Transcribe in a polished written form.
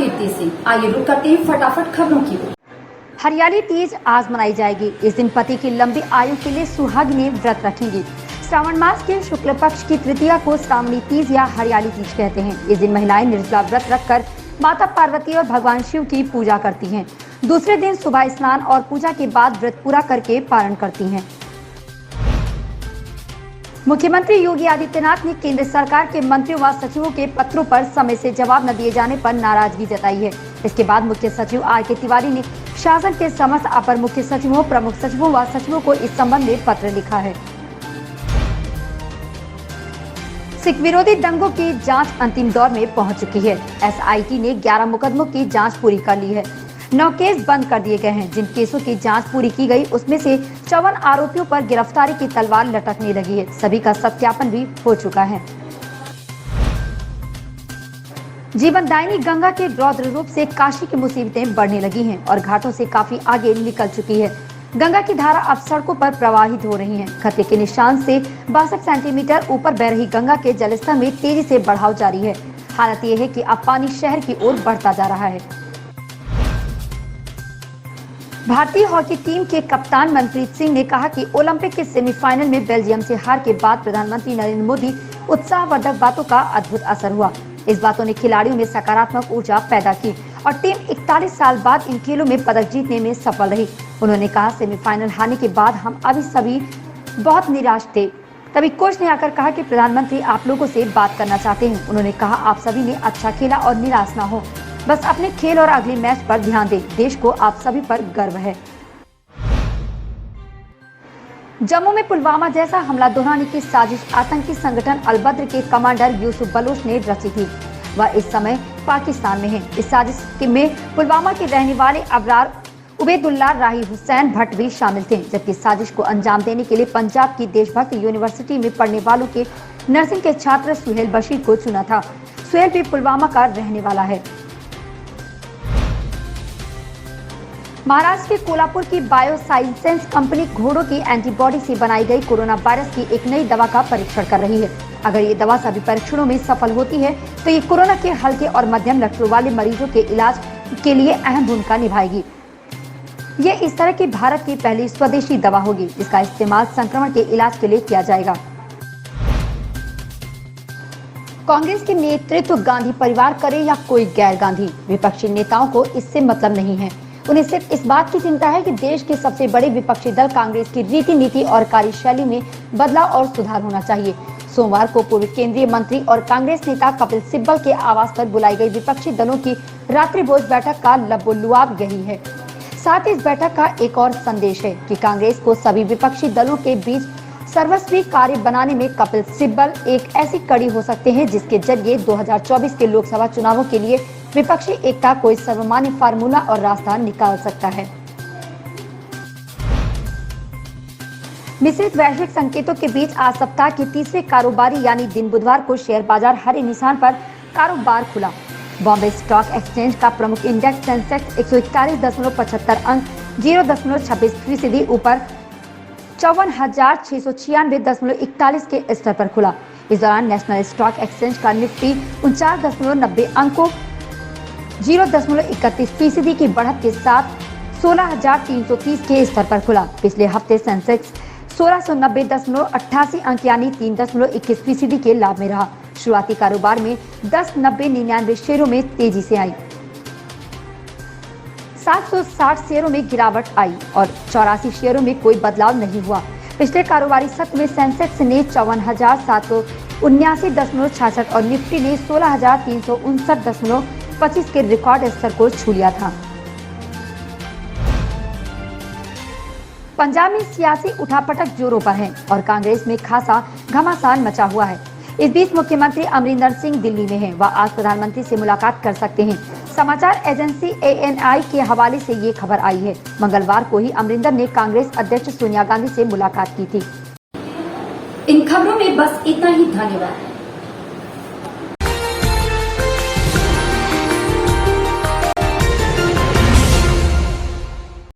कीर्ति सिंह। आइए रुक करते हैं फटाफट खबरों की ओर। हरियाली तीज आज मनाई जाएगी। इस दिन पति की लंबी आयु के लिए सुहागिनें व्रत रखेंगी। श्रावण मास के शुक्ल पक्ष की तृतीया को श्रावणी तीज या हरियाली तीज कहते हैं। इस दिन महिलाएं निर्जला व्रत रखकर माता पार्वती और भगवान शिव की पूजा करती हैं। दूसरे दिन सुबह स्नान और पूजा के बाद व्रत पूरा करके पारण करती हैं। मुख्यमंत्री योगी आदित्यनाथ ने केंद्र सरकार के मंत्रियों व सचिवों के पत्रों पर समय से जवाब न दिए जाने पर नाराजगी जताई है। इसके बाद मुख्य सचिव आर.के. तिवारी ने शासन के समस्त अपर मुख्य सचिवों, प्रमुख सचिवों व सचिवों को इस संबंध में पत्र लिखा है। सिख विरोधी दंगों की जांच अंतिम दौर में पहुंच चुकी है। एसआईटी ने 11 मुकदमों की जांच पूरी कर ली है। 9 केस बंद कर दिए गए हैं। जिन केसों की जांच पूरी की गई उसमें से 54 आरोपियों पर गिरफ्तारी की तलवार लटकने लगी है। सभी का सत्यापन भी हो चुका है। जीवनदायिनी गंगा के रौद्र रूप से काशी की मुसीबतें बढ़ने लगी हैं और घाटों से काफी आगे निकल चुकी है। गंगा की धारा अब सड़कों पर प्रवाहित हो रही है। खतरे के निशान से 62 सेंटीमीटर ऊपर बह रही गंगा के जलस्तर में तेजी से बढ़ाव जारी है। हालत ये है कि अब पानी शहर की ओर बढ़ता जा रहा है। भारतीय हॉकी टीम के कप्तान मनप्रीत सिंह ने कहा कि ओलंपिक के सेमीफाइनल में बेल्जियम से हार के बाद प्रधानमंत्री नरेंद्र मोदी उत्साहवर्धक बातों का अद्भुत असर हुआ। इस बातों ने खिलाड़ियों में सकारात्मक ऊर्जा पैदा की और टीम 41 साल बाद इन खेलों में पदक जीतने में सफल रही। उन्होंने कहा, सेमीफाइनल हारने के बाद हम अभी सभी बहुत निराश थे। तभी कोच ने आकर कहा कि प्रधानमंत्री आप लोगों से बात करना चाहते हैं। उन्होंने कहा, आप सभी ने अच्छा खेला और निराश ना हो, बस अपने खेल और अगले मैच पर ध्यान दें। देश को आप सभी पर गर्व है। जम्मू में पुलवामा जैसा हमला दोहराने की साजिश आतंकी संगठन अल-बद्र के कमांडर यूसुफ बलोच ने रची थी। वह इस समय पाकिस्तान में है। इस साजिश में पुलवामा के रहने वाले अबरार उबैदुल्लाह राही हुसैन भट्ट भी शामिल थे, जबकि साजिश को अंजाम देने के लिए पंजाब की देशभक्त यूनिवर्सिटी में पढ़ने वालों के नर्सिंग के छात्र सुहेल बशीर को चुना था। सुहेल भी पुलवामा का रहने वाला है। महाराष्ट्र के कोल्हापुर की बायोसाइंसेस कंपनी घोड़ों की एंटीबॉडी से बनाई गई कोरोना वायरस की एक नई दवा का परीक्षण कर रही है। अगर ये दवा सभी परीक्षणों में सफल होती है तो ये कोरोना के हल्के और मध्यम लक्षणों वाले मरीजों के इलाज के लिए अहम भूमिका निभाएगी। ये इस तरह की भारत की पहली स्वदेशी दवा होगी जिसका इस्तेमाल संक्रमण के इलाज के लिए किया जाएगा। कांग्रेस के नेतृत्व गांधी परिवार करे या कोई गैर गांधी, विपक्षी नेताओं को इससे मतलब नहीं है। उन्हें सिर्फ इस बात की चिंता है कि देश के सबसे बड़े विपक्षी दल कांग्रेस की रीति नीति और कार्यशैली में बदलाव और सुधार होना चाहिए। सोमवार को पूर्व केंद्रीय मंत्री और कांग्रेस नेता कपिल सिब्बल के आवास पर बुलाई गई विपक्षी दलों की रात्रि भोज बैठक का लबोलुआब यही है। साथ ही इस बैठक का एक और संदेश है कि कांग्रेस को सभी विपक्षी दलों के बीच सर्वस्वी कार्य बनाने में कपिल सिब्बल एक ऐसी कड़ी हो सकते हैं जिसके जरिए 2024 के लोकसभा चुनावों के लिए विपक्षी एकता कोई सर्वमान्य फार्मूला और रास्ता निकाल सकता है। मिश्रित वैश्विक संकेतों के बीच आज सप्ताह के तीसरे कारोबारी यानी दिन बुधवार को शेयर बाजार हरे निशान पर कारोबार खुला। बॉम्बे स्टॉक एक्सचेंज का प्रमुख इंडेक्स सेंसेक्स 141.75 अंक 0.26% ऊपर 54,696.41 के स्तर पर खुला। इस दौरान नेशनल स्टॉक एक्सचेंज का निफ्टी 49.90 अंकों 0.31% की बढ़त के साथ 16,330 के स्तर पर खुला। पिछले हफ्ते सेंसेक्स 1690.88 अंक यानी 3.21% के लाभ में रहा। शुरुआती कारोबार में 10,90,99 शेयरों में तेजी से आई। 760 शेयरों में गिरावट आई और 84 शेयरों में कोई बदलाव नहीं हुआ। पिछले कारोबारी सत्र में सेंसेक्स ने 54,779.66 और निफ्टी ने 16,359.25 के रिकॉर्ड स्तर को छू लिया था। पंजाब में सियासी उठापटक जोरों पर है और कांग्रेस में खासा घमासान मचा हुआ है। इस बीच मुख्यमंत्री अमरिंदर सिंह दिल्ली में हैं। वह आज प्रधानमंत्री से मुलाकात कर सकते हैं। समाचार एजेंसी ANI के हवाले से ये खबर आई है। मंगलवार को ही अमरिंदर ने कांग्रेस अध्यक्ष सोनिया गांधी से मुलाकात की थी। इन खबरों में बस इतना ही। धन्यवाद।